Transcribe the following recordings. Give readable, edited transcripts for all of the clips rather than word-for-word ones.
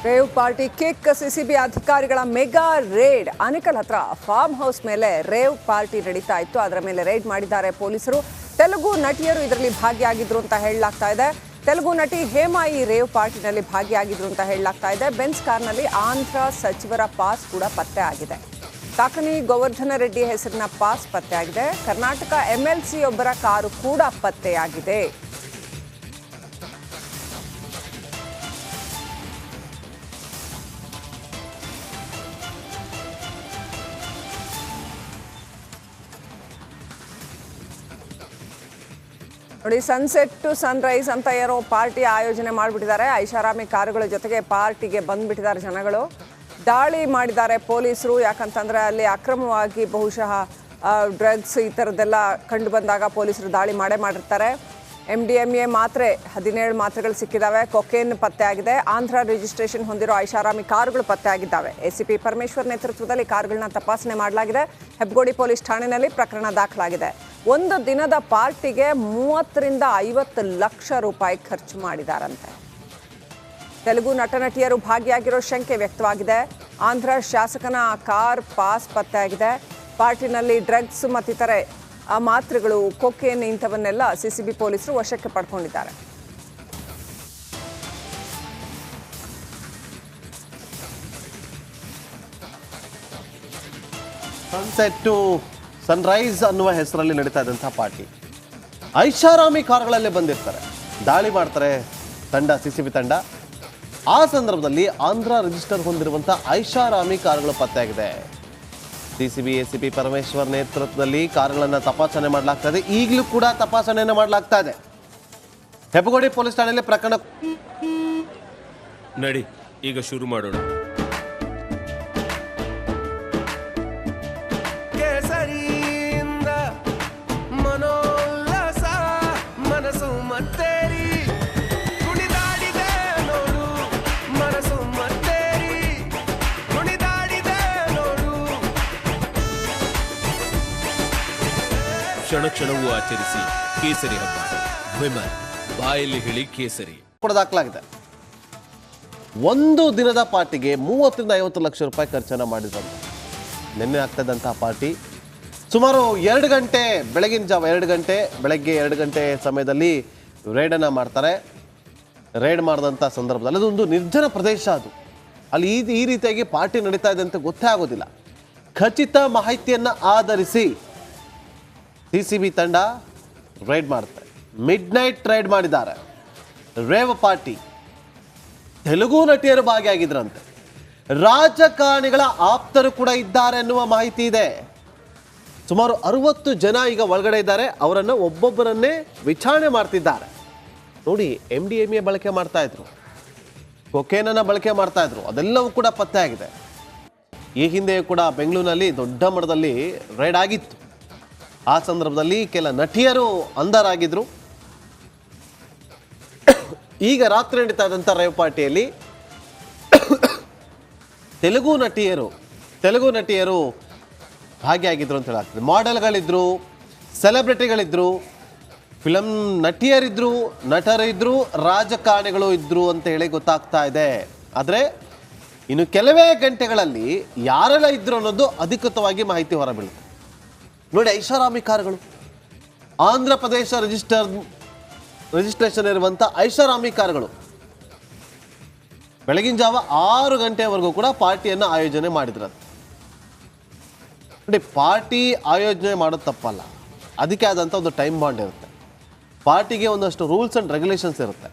Rave party kick CCB ಅಧಿಕಾರಿಗಳ mega raid Anekal ಹತ್ರ farm house ಮೇಲೆ ರೇವ್ ಪಾರ್ಟಿ ನಡೀತಾ ಇತ್ತು. ಅದರ ಮೇಲೆ ರೇಡ್ ಮಾಡಿದ್ದಾರೆ ಪೊಲೀಸರು. ತೆಲುಗು ನಟಿಯರು ಇದರಲ್ಲಿ ಭಾಗಿಯಾಗಿದ್ರು ಅಂತ ಹೇಳಲಾಗ್ತಾ ಇದೆ. ತೆಲುಗು ನಟಿ ಹೇಮಾ ಈ ರೇವ್ ಪಾರ್ಟಿನಲ್ಲಿ ಭಾಗಿಯಾಗಿದ್ರು ಅಂತ ಹೇಳಲಾಗ್ತಾ ಇದೆ. ಬೆನ್ಸ್ ಕಾರ್ನಲ್ಲಿ ಆಂಧ್ರ ಸಚಿವರ ಪಾಸ್ ಕೂಡ ಪತ್ತೆ ಆಗಿದೆ. ಕಾಕನಿ ಗೋವರ್ಧನ ರೆಡ್ಡಿ ಹೆಸರಿನ ಪಾಸ್ ಪತ್ತೆಯಾಗಿದೆ. ಕರ್ನಾಟಕ MLC ಒಬ್ಬರ ಕಾರು ಕೂಡ ಪತ್ತೆಯಾಗಿದೆ. ನೋಡಿ, ಸನ್ಸೆಟ್ ಟು ಸನ್ರೈಸ್ ಅಂತ ಏನೋ ಪಾರ್ಟಿ ಆಯೋಜನೆ ಮಾಡಿಬಿಟ್ಟಿದ್ದಾರೆ. ಐಷಾರಾಮಿ ಕಾರುಗಳ ಜೊತೆಗೆ ಪಾರ್ಟಿಗೆ ಬಂದ್ಬಿಟ್ಟಿದ್ದಾರೆ ಜನಗಳು. ದಾಳಿ ಮಾಡಿದ್ದಾರೆ ಪೊಲೀಸರು. ಯಾಕಂತಂದರೆ ಅಲ್ಲಿ ಅಕ್ರಮವಾಗಿ ಬಹುಶಃ ಡ್ರಗ್ಸ್ ಈ ಥರದ್ದೆಲ್ಲ ಕಂಡು ಬಂದಾಗ ಪೊಲೀಸರು ದಾಳಿ ಮಾಡಿರ್ತಾರೆ. MDMA ಮಾತ್ರೆ 17 ಮಾತ್ರೆಗಳು ಸಿಕ್ಕಿದ್ದಾವೆ. ಕೊಕೇನ್ ಪತ್ತೆ ಆಗಿದೆ. ಆಂಧ್ರ ರಿಜಿಸ್ಟ್ರೇಷನ್ ಹೊಂದಿರೋ ಐಷಾರಾಮಿ ಕಾರುಗಳು ಪತ್ತೆ ಆಗಿದ್ದಾವೆ. ACP ಪರಮೇಶ್ವರ್ ನೇತೃತ್ವದಲ್ಲಿ ಕಾರುಗಳನ್ನ ತಪಾಸಣೆ ಮಾಡಲಾಗಿದೆ. ಹೆಬ್ಗೋಡಿ ಪೊಲೀಸ್ ಠಾಣೆಯಲ್ಲಿ ಪ್ರಕರಣ ದಾಖಲಾಗಿದೆ. ಒಂದು ದಿನದ ಪಾರ್ಟಿಗೆ 30 ರಿಂದ 50 ಲಕ್ಷ ರೂಪಾಯಿ ಖರ್ಚು ಮಾಡಿದಾರಂತೆ. ತೆಲುಗು ನಟನಟಿಯರು ಭಾಗಿಯಾಗಿರೋ ಶಂಕೆ ವ್ಯಕ್ತವಾಗಿದೆ. ಆಂಧ್ರ ಶಾಸಕನ ಕಾರ್ ಪಾಸ್ ಪತ್ತೆಯಾಗಿದೆ. ಪಾರ್ಟಿನಲ್ಲಿ ಡ್ರಗ್ಸ್ ಮತ್ತಿತರೆ ಮಾತ್ರೆಗಳು, ಕೊಕೇನ್ ಇಂಥವನ್ನೆಲ್ಲ CCB ಪೊಲೀಸರು ವಶಕ್ಕೆ ಪಡ್ಕೊಂಡಿದ್ದಾರೆ. ಸನ್ಸೆಟ್ ಟು ಸನ್ರೈಸ್ ಅನ್ನುವ ಹೆಸರಲ್ಲಿ ನಡೀತಾ ಇದ್ದಂತಹ ಪಾರ್ಟಿ ಐಷಾರಾಮಿ ಕಾರುಗಳಲ್ಲೇ ಬಂದಿರ್ತಾರೆ. ದಾಳಿ ಮಾಡ್ತಾರೆ ತಂಡ, CCB ತಂಡ. ಆ ಸಂದರ್ಭದಲ್ಲಿ ಆಂಧ್ರ ರಿಜಿಸ್ಟರ್ ಹೊಂದಿರುವಂತಹ ಐಷಾರಾಮಿ ಕಾರುಗಳು ಪತ್ತೆಯಾಗಿದೆ. CCB ACP ಪರಮೇಶ್ವರ್ ನೇತೃತ್ವದಲ್ಲಿ ಕಾರುಗಳನ್ನು ತಪಾಸಣೆ ಮಾಡಲಾಗ್ತಾ ಇದೆ. ಈಗಲೂ ಕೂಡ ತಪಾಸಣೆಯನ್ನು ಮಾಡಲಾಗ್ತಾ ಇದೆ. ಹೆಬ್ಬಗೋಡಿ ಪೊಲೀಸ್ ಠಾಣೆಯಲ್ಲಿ ಪ್ರಕರಣ ನಡಿ ಈಗ ಶುರು ಮಾಡೋಣ. ಕ್ಷಣ ಕ್ಷಣವೂ ಆಚರಿಸಿ ಕೇಸರಿ ಹಬ್ಬ. ವಿಮಲ್ ಬಾಯಲ್ಲಿ ಹೇಳಿ ಕೇಸರಿ ಕೂಡ ದಾಖಲಾಗಿದೆ. ಒಂದು ದಿನದ ಪಾರ್ಟಿಗೆ 30 ರಿಂದ 50 ಲಕ್ಷ ರೂಪಾಯಿ ಖರ್ಚನ್ನು ಮಾಡಿದ್ದಾರೆ. ನಿನ್ನೆ ಆಗ್ತದಂತಹ ಪಾರ್ಟಿ ಸುಮಾರು 2 ಗಂಟೆ, ಬೆಳಗಿನ ಜಾವ 2 ಗಂಟೆ, ಬೆಳಗ್ಗೆ 2 ಗಂಟೆ ಸಮಯದಲ್ಲಿ ರೇಡನ್ನು ಮಾಡ್ತಾರೆ. ರೇಡ್ ಮಾಡಿದಂಥ ಸಂದರ್ಭದಲ್ಲಿ ಅದೊಂದು ನಿರ್ಜನ ಪ್ರದೇಶ. ಅದು ಅಲ್ಲಿ ಈ ರೀತಿಯಾಗಿ ಪಾರ್ಟಿ ನಡೀತಾ ಇದೆ ಅಂತ ಗೊತ್ತೇ ಆಗೋದಿಲ್ಲ. ಖಚಿತ ಮಾಹಿತಿಯನ್ನು ಆಧರಿಸಿ CCB ತಂಡ ರೈಡ್ ಮಾಡ್ತಾರೆ. ಮಿಡ್ ನೈಟ್ ರೈಡ್ ಮಾಡಿದ್ದಾರೆ. ರೇವ್ ಪಾರ್ಟಿ ತೆಲುಗು ನಟಿಯರು ಭಾಗಿಯಾಗಿದ್ರಂತೆ. ರಾಜಕಾರಣಿಗಳ ಆಪ್ತರು ಕೂಡ ಇದ್ದಾರೆ ಎನ್ನುವ ಮಾಹಿತಿ ಇದೆ. ಸುಮಾರು 60 ಜನ ಈಗ ಒಳಗಡೆ ಇದ್ದಾರೆ. ಅವರನ್ನು ಒಬ್ಬೊಬ್ಬರನ್ನೇ ವಿಚಾರಣೆ ಮಾಡ್ತಿದ್ದಾರೆ. ನೋಡಿ, MDMA ಬಳಕೆ ಮಾಡ್ತಾ ಇದ್ರು, ಕೊಕೇನನ್ನು ಬಳಕೆ ಮಾಡ್ತಾ ಇದ್ರು. ಅದೆಲ್ಲವೂ ಕೂಡ ಪತ್ತೆ ಆಗಿದೆ. ಈ ಹಿಂದೆ ಕೂಡ ಬೆಂಗಳೂರಿನಲ್ಲಿ ದೊಡ್ಡ ಮಟ್ಟದಲ್ಲಿ ರೈಡ್ ಆಗಿತ್ತು. ಆ ಸಂದರ್ಭದಲ್ಲಿ ಕೆಲ ನಟಿಯರು ಅಂಧರಾಗಿದ್ರು. ಈಗ ರಾತ್ರಿ ನಡೀತಾ ಇದ್ದಂಥ ರೇವ್ ಪಾರ್ಟಿಯಲ್ಲಿ ತೆಲುಗು ನಟಿಯರು ಭಾಗಿಯಾಗಿದ್ರು ಅಂತ ಹೇಳಾಗ್ತದೆ. ಮಾಡೆಲ್ಗಳಿದ್ರು, ಸೆಲೆಬ್ರಿಟಿಗಳಿದ್ರು, ಫಿಲಮ್ ನಟಿಯರಿದ್ರು, ನಟರಿದ್ರು, ರಾಜಕಾರಣಿಗಳು ಇದ್ರು ಅಂತ ಹೇಳಿ ಗೊತ್ತಾಗ್ತಾ ಇದೆ. ಆದರೆ ಇನ್ನು ಕೆಲವೇ ಗಂಟೆಗಳಲ್ಲಿ ಯಾರೆಲ್ಲ ಇದ್ರು ಅನ್ನೋದು ಅಧಿಕೃತವಾಗಿ ಮಾಹಿತಿ ಹೊರಬೀಳುತ್ತೆ. ನೋಡಿ, ಐಷಾರಾಮಿ ಕಾರುಗಳು, ಆಂಧ್ರ ಪ್ರದೇಶ ರಿಜಿಸ್ಟ್ರೇಷನ್ ಇರುವಂಥ ಐಷಾರಾಮಿ ಕಾರುಗಳು ಬೆಳಗಿನ ಜಾವ 6 ಗಂಟೆವರೆಗೂ ಕೂಡ ಪಾರ್ಟಿಯನ್ನು ಆಯೋಜನೆ ಮಾಡಿದ್ರು. ನೋಡಿ, ಪಾರ್ಟಿ ಆಯೋಜನೆ ಮಾಡೋದು ತಪ್ಪಲ್ಲ. ಅದಕ್ಕೆ ಆದಂಥ ಒಂದು ಟೈಮ್ ಬಾಂಡ್ ಇರುತ್ತೆ. ಪಾರ್ಟಿಗೆ ಒಂದಷ್ಟು ರೂಲ್ಸ್ ಆ್ಯಂಡ್ ರೆಗ್ಯುಲೇಷನ್ಸ್ ಇರುತ್ತೆ.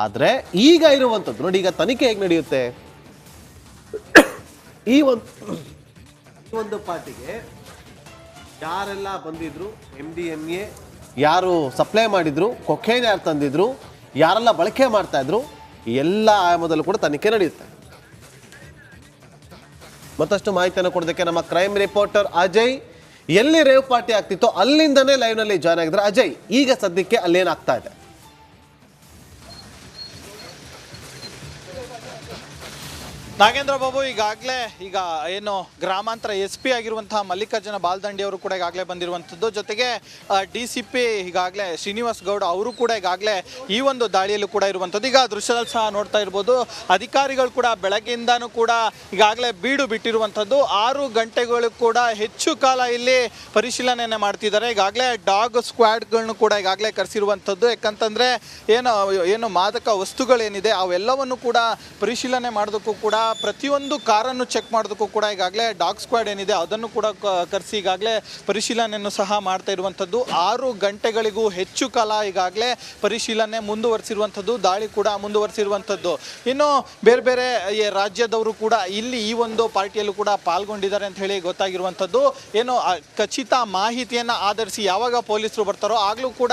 ಆದರೆ ಈಗ ಇರುವಂಥದ್ದು ನೋಡಿ, ಈಗ ತನಿಖೆ ಹೇಗೆ ನಡೆಯುತ್ತೆ. ಈ ಒಂದು ಪಾರ್ಟಿಗೆ ಯಾರೆಲ್ಲ ಬಂದಿದ್ರು, MDMA ಯಾರು ಸಪ್ಲೈ ಮಾಡಿದ್ರು, ಕೊಕೇನ್ ಯಾರು ತಂದಿದ್ರು, ಯಾರೆಲ್ಲ ಬಳಕೆ ಮಾಡ್ತಾ ಇದ್ರು, ಎಲ್ಲ ಆಯಾಮದಲ್ಲೂ ಕೂಡ ತನಿಖೆ ನಡೆಯುತ್ತೆ. ಮತ್ತಷ್ಟು ಮಾಹಿತಿಯನ್ನು ಕೊಡೋದಕ್ಕೆ ನಮ್ಮ ಕ್ರೈಮ್ ರಿಪೋರ್ಟರ್ ಅಜಯ್ ಎಲ್ಲಿ ರೇವ್ ಪಾರ್ಟಿ ಆಗ್ತಿತ್ತೋ ಅಲ್ಲಿಂದನೇ ಲೈವ್ನಲ್ಲಿ ಜಾಯ್ನ್ ಆಗಿದ್ದಾರೆ. ಅಜಯ್, ಈಗ ಸದ್ಯಕ್ಕೆ ಅಲ್ಲೇನಾಗ್ತಾ ಇದೆ? ನಾಗೇಂದ್ರ ಬಾಬು, ಈಗ ಏನು ಗ್ರಾಮಾಂತರ SP ಆಗಿರುವಂತಹ ಮಲ್ಲಿಕಾರ್ಜುನ ಬಾಲ್ದಂಡಿ ಅವರು ಕೂಡ ಈಗಾಗಲೇ ಬಂದಿರುವಂಥದ್ದು. ಜೊತೆಗೆ DCP ಈಗಾಗಲೇ ಶ್ರೀನಿವಾಸ್ ಗೌಡ ಅವರು ಕೂಡ ಈಗಾಗಲೇ ಈ ಒಂದು ದಾಳಿಯಲ್ಲೂ ಕೂಡ ಇರುವಂಥದ್ದು. ಈಗ ದೃಶ್ಯದಲ್ಲಿ ಸಹ ನೋಡ್ತಾ ಇರ್ಬೋದು, ಅಧಿಕಾರಿಗಳು ಕೂಡ ಬೆಳಗ್ಗೆಯಿಂದಾನು ಕೂಡ ಈಗಾಗಲೇ ಬೀಡು ಬಿಟ್ಟಿರುವಂಥದ್ದು. 6 ಗಂಟೆಗಳು ಕೂಡ ಹೆಚ್ಚು ಕಾಲ ಇಲ್ಲಿ ಪರಿಶೀಲನೆಯನ್ನು ಮಾಡ್ತಿದ್ದಾರೆ. ಈಗಾಗಲೇ ಡಾಗ್ ಸ್ಕ್ವಾಡ್ಗಳನ್ನು ಕೂಡ ಈಗಾಗಲೇ ಕರೆಸಿರುವಂಥದ್ದು. ಯಾಕಂತಂದರೆ ಏನು ಮಾದಕ ವಸ್ತುಗಳೇನಿದೆ ಅವೆಲ್ಲವನ್ನು ಕೂಡ ಪರಿಶೀಲನೆ ಮಾಡೋದಕ್ಕೂ ಕೂಡ, ಪ್ರತಿಯೊಂದು ಕಾರನ್ನು ಚೆಕ್ ಮಾಡೋದಕ್ಕೂ ಕೂಡ ಈಗಾಗಲೇ ಡಾಗ್ ಸ್ಕ್ವಾಡ್ ಏನಿದೆ ಅದನ್ನು ಕೂಡ ಕರೆಸಿ ಈಗಾಗಲೇ ಪರಿಶೀಲನೆಯನ್ನು ಸಹ ಮಾಡ್ತಾ ಇರುವಂಥದ್ದು. 6 ಗಂಟೆಗಳಿಗೂ ಹೆಚ್ಚು ಕಾಲ ಈಗಾಗಲೇ ಪರಿಶೀಲನೆ ಮುಂದುವರಿಸಿರುವಂಥದ್ದು, ದಾಳಿ ಕೂಡ ಮುಂದುವರಿಸಿರುವಂಥದ್ದು. ಇನ್ನು ಬೇರೆ ಬೇರೆ ರಾಜ್ಯದವರು ಕೂಡ ಇಲ್ಲಿ ಈ ಒಂದು ಪಾರ್ಟಿಯಲ್ಲೂ ಕೂಡ ಪಾಲ್ಗೊಂಡಿದ್ದಾರೆ ಅಂತ ಹೇಳಿ ಗೊತ್ತಾಗಿರುವಂಥದ್ದು. ಏನು ಖಚಿತ ಮಾಹಿತಿಯನ್ನು ಆಧರಿಸಿ ಯಾವಾಗ ಪೊಲೀಸರು ಬರ್ತಾರೋ ಆಗಲೂ ಕೂಡ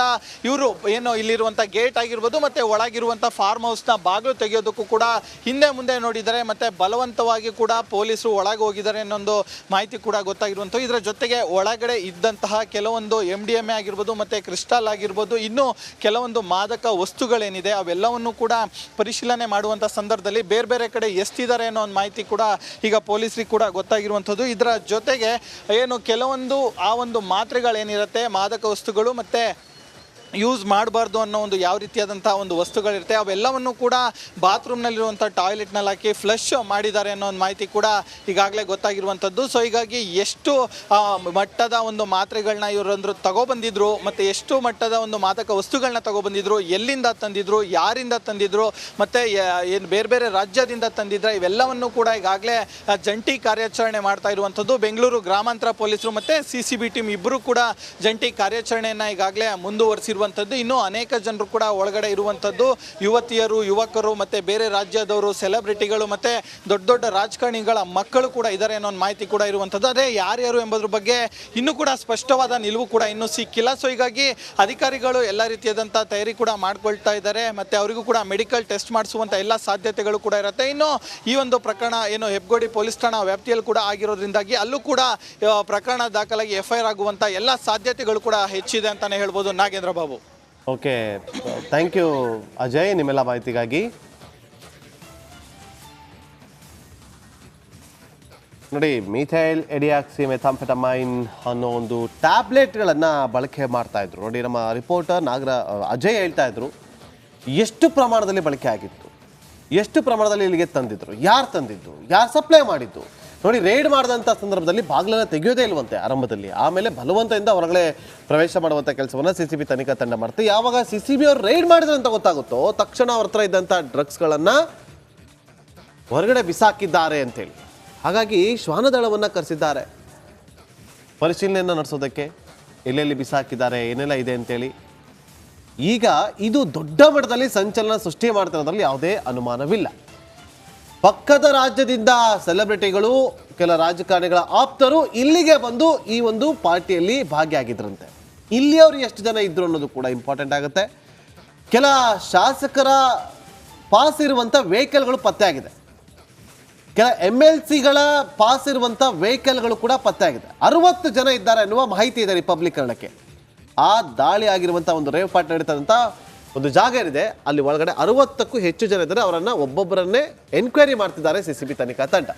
ಇವರು ಏನು ಇಲ್ಲಿರುವಂಥ ಗೇಟ್ ಆಗಿರ್ಬೋದು ಮತ್ತು ಒಳಗಿರುವಂಥ ಫಾರ್ಮ್ ಹೌಸ್ನ ಬಾಗಿಲು ತೆಗೆಯೋದಕ್ಕೂ ಕೂಡ ಹಿಂದೆ ಮುಂದೆ ನೋಡಿದ್ದಾರೆ. ಮತ್ತು ಬಲವಂತವಾಗಿ ಕೂಡ ಪೊಲೀಸರು ಒಳಗೆ ಹೋಗಿದ್ದಾರೆ ಅನ್ನೊಂದು ಮಾಹಿತಿ ಕೂಡ ಗೊತ್ತಾಗಿರುವಂಥದ್ದು. ಇದರ ಜೊತೆಗೆ ಒಳಗಡೆ ಇದ್ದಂತಹ ಕೆಲವೊಂದು MDMA ಆಗಿರ್ಬೋದು ಮತ್ತು ಕ್ರಿಸ್ಟಲ್ ಆಗಿರ್ಬೋದು, ಇನ್ನೂ ಕೆಲವೊಂದು ಮಾದಕ ವಸ್ತುಗಳೇನಿದೆ ಅವೆಲ್ಲವನ್ನು ಕೂಡ ಪರಿಶೀಲನೆ ಮಾಡುವಂಥ ಸಂದರ್ಭದಲ್ಲಿ ಬೇರೆ ಬೇರೆ ಕಡೆ ಎಷ್ಟಿದ್ದಾರೆ ಅನ್ನೋ ಒಂದು ಮಾಹಿತಿ ಕೂಡ ಈಗ ಪೊಲೀಸರಿಗೆ ಕೂಡ ಗೊತ್ತಾಗಿರುವಂಥದ್ದು. ಇದರ ಜೊತೆಗೆ ಏನು ಕೆಲವೊಂದು ಆ ಒಂದು ಮಾತ್ರೆಗಳೇನಿರುತ್ತೆ, ಮಾದಕ ವಸ್ತುಗಳು ಮತ್ತು ಯೂಸ್ ಮಾಡಬಾರ್ದು ಅನ್ನೋ ಒಂದು ಯಾವ ರೀತಿಯಾದಂಥ ಒಂದು ವಸ್ತುಗಳಿರುತ್ತೆ ಅವೆಲ್ಲವನ್ನು ಕೂಡ ಬಾತ್ರೂಮ್ನಲ್ಲಿರುವಂಥ ಟಾಯ್ಲೆಟ್ನಲ್ಲಿ ಹಾಕಿ ಫ್ಲಶ್ ಮಾಡಿದ್ದಾರೆ ಅನ್ನೋ ಒಂದು ಮಾಹಿತಿ ಕೂಡ ಈಗಾಗಲೇ ಗೊತ್ತಾಗಿರುವಂಥದ್ದು. ಸೊ ಹೀಗಾಗಿ ಎಷ್ಟು ಮಟ್ಟದ ಒಂದು ಮಾತ್ರೆಗಳನ್ನ ಇವರಂದ್ರು ತಗೊಬಂದಿದ್ರು ಮತ್ತು ಎಷ್ಟು ಮಟ್ಟದ ಒಂದು ಮಾದಕ ವಸ್ತುಗಳನ್ನ ತಗೊಬಂದಿದ್ರು, ಎಲ್ಲಿಂದ ತಂದಿದ್ರು, ಯಾರಿಂದ ತಂದಿದ್ರು, ಮತ್ತು ಏನು ಬೇರೆ ಬೇರೆ ರಾಜ್ಯದಿಂದ ತಂದಿದ್ರೆ, ಇವೆಲ್ಲವನ್ನು ಕೂಡ ಈಗಾಗಲೇ ಜಂಟಿ ಕಾರ್ಯಾಚರಣೆ ಮಾಡ್ತಾ ಇರುವಂಥದ್ದು. ಬೆಂಗಳೂರು ಗ್ರಾಮಾಂತರ ಪೊಲೀಸರು ಮತ್ತು CCB ಟೀಮ್ ಇಬ್ಬರು ಕೂಡ ಜಂಟಿ ಕಾರ್ಯಾಚರಣೆಯನ್ನು ಈಗಾಗಲೇ ಮುಂದುವರಿಸಿರುವಂಥದ್ದು. ಇನ್ನೂ ಅನೇಕ ಜನರು ಕೂಡ ಒಳಗಡೆ ಇರುವಂಥದ್ದು. ಯುವತಿಯರು, ಯುವಕರು ಮತ್ತು ಬೇರೆ ರಾಜ್ಯದವರು, ಸೆಲೆಬ್ರಿಟಿಗಳು ಮತ್ತು ದೊಡ್ಡ ದೊಡ್ಡ ರಾಜಕಾರಣಿಗಳ ಮಕ್ಕಳು ಕೂಡ ಇದ್ದಾರೆ ಅನ್ನೋ ಒಂದು ಮಾಹಿತಿ ಕೂಡ ಇರುವಂಥದ್ದು. ಅದೇ ಯಾರ್ಯಾರು ಎಂಬುದ್ರ ಬಗ್ಗೆ ಇನ್ನೂ ಕೂಡ ಸ್ಪಷ್ಟವಾದ ನಿಲುವು ಕೂಡ ಇನ್ನೂ ಸಿಕ್ಕಿಲ್ಲ. ಸೊ ಹೀಗಾಗಿ ಅಧಿಕಾರಿಗಳು ಎಲ್ಲ ರೀತಿಯಾದಂಥ ತಯಾರಿ ಕೂಡ ಮಾಡ್ಕೊಳ್ತಾ ಇದ್ದಾರೆ ಮತ್ತು ಅವರಿಗೂ ಕೂಡ ಮೆಡಿಕಲ್ ಟೆಸ್ಟ್ ಮಾಡಿಸುವಂಥ ಎಲ್ಲ ಸಾಧ್ಯತೆಗಳು ಕೂಡ ಇರುತ್ತೆ. ಇನ್ನು ಈ ಒಂದು ಪ್ರಕರಣ ಏನು ಹೆಬ್ಗೋಡಿ ಪೊಲೀಸ್ ಠಾಣಾ ವ್ಯಾಪ್ತಿಯಲ್ಲಿ ಕೂಡ ಆಗಿರೋದ್ರಿಂದಾಗಿ ಅಲ್ಲೂ ಕೂಡ ಪ್ರಕರಣ ದಾಖಲಾಗಿ FIR ಆಗುವಂಥ ಎಲ್ಲ ಸಾಧ್ಯತೆಗಳು ಕೂಡ ಹೆಚ್ಚಿದೆ ಅಂತಲೇ ಹೇಳ್ಬೋದು. Nagendra Babu. Okay, thank you Ajay ನಿಮ್ಮೆಲ್ಲ ಮಾಹಿತಿಗಾಗಿ. ನೋಡಿ, ಮಿಥೈಲ್ ಎಡಿಯಾಕ್ಸಿ ಮೆಥಾಂಫೆಟಮೈನ್ ಅನ್ನೋ ಒಂದು ಟ್ಯಾಬ್ಲೆಟ್ಗಳನ್ನು ಬಳಕೆ ಮಾಡ್ತಾ ಇದ್ರು. ನೋಡಿ, ನಮ್ಮ ರಿಪೋರ್ಟರ್ ಅಜಯ್ ಹೇಳ್ತಾ ಇದ್ರು ಎಷ್ಟು ಪ್ರಮಾಣದಲ್ಲಿ ಬಳಕೆ ಆಗಿತ್ತು, ಎಷ್ಟು ಪ್ರಮಾಣದಲ್ಲಿ ಇಲ್ಲಿಗೆ ತಂದಿದ್ರು, ಯಾರು ತಂದಿದ್ದು, ಯಾರು ಸಪ್ಲೈ ಮಾಡಿದ್ದು. ನೋಡಿ, ರೇಡ್ ಮಾಡಿದಂಥ ಸಂದರ್ಭದಲ್ಲಿ ಬಾಗಿಲನ್ನು ತೆಗೆಯೋದೇ ಇಲ್ವಂತೆ ಆರಂಭದಲ್ಲಿ. ಆಮೇಲೆ ಬಲವಂತದಿಂದ ಹೊರಗಡೆ ಪ್ರವೇಶ ಮಾಡುವಂಥ ಕೆಲಸವನ್ನು CCB ತನಿಖಾ ತಂಡ ಮಾಡುತ್ತೆ. ಯಾವಾಗ CCB ಅವರು ರೇಡ್ ಮಾಡಿದ್ರು ಅಂತ ಗೊತ್ತಾಗುತ್ತೋ ತಕ್ಷಣ ಅವ್ರ ಹತ್ರ ಇದ್ದಂಥ ಡ್ರಗ್ಸ್ಗಳನ್ನು ಹೊರಗಡೆ ಬಿಸಾಕಿದ್ದಾರೆ ಅಂತೇಳಿ. ಹಾಗಾಗಿ ಶ್ವಾನದಳವನ್ನು ಕರೆಸಿದ್ದಾರೆ ಪರಿಶೀಲನೆಯನ್ನು ನಡೆಸೋದಕ್ಕೆ, ಎಲ್ಲೆಲ್ಲಿ ಬಿಸಾಕಿದ್ದಾರೆ, ಏನೆಲ್ಲ ಇದೆ ಅಂತೇಳಿ. ಈಗ ಇದು ದೊಡ್ಡ ಮಟ್ಟದಲ್ಲಿ ಸಂಚಲನ ಸೃಷ್ಟಿ ಮಾಡ್ತಿರೋದ್ರಲ್ಲಿ ಯಾವುದೇ ಅನುಮಾನವಿಲ್ಲ. ಪಕ್ಕದ ರಾಜ್ಯದಿಂದ ಸೆಲೆಬ್ರಿಟಿಗಳು, ಕೆಲ ರಾಜಕಾರಣಿಗಳ ಆಪ್ತರು ಇಲ್ಲಿಗೆ ಬಂದು ಈ ಒಂದು ಪಾರ್ಟಿಯಲ್ಲಿ ಭಾಗಿಯಾಗಿದ್ರಂತೆ. ಇಲ್ಲಿಯವರು ಎಷ್ಟು ಜನ ಇದ್ರು ಅನ್ನೋದು ಕೂಡ ಇಂಪಾರ್ಟೆಂಟ್ ಆಗುತ್ತೆ. ಕೆಲ ಶಾಸಕರ ಪಾಸ್ ಇರುವಂಥ ವೆಹಿಕಲ್ಗಳು ಪತ್ತೆ ಆಗಿದೆ. ಕೆಲ MLCಗಳ ಪಾಸ್ ಇರುವಂಥ ವೆಹಿಕಲ್ಗಳು ಕೂಡ ಪತ್ತೆ ಆಗಿದೆ. 60 ಜನ ಇದ್ದಾರೆ ಅನ್ನುವ ಮಾಹಿತಿ ಇದೆ ರಿಪಬ್ಲಿಕರಣಕ್ಕೆ. ಆ ದಾಳಿ ಆಗಿರುವಂಥ ಒಂದು ರೇವ್ ಪಾರ್ಟಿ ನಡೀತದಂಥ ಒಂದು ಜಾಗ ಏನಿದೆ ಅಲ್ಲಿ ಒಳಗಡೆ 60ಕ್ಕೂ ಹೆಚ್ಚು ಜನ ಇದ್ದಾರೆ. ಅವರನ್ನು ಒಬ್ಬೊಬ್ಬರನ್ನೇ ಎನ್ಕ್ವೈರಿ ಮಾಡ್ತಿದ್ದಾರೆ CCB ತನಿಖಾ ತಂಡ.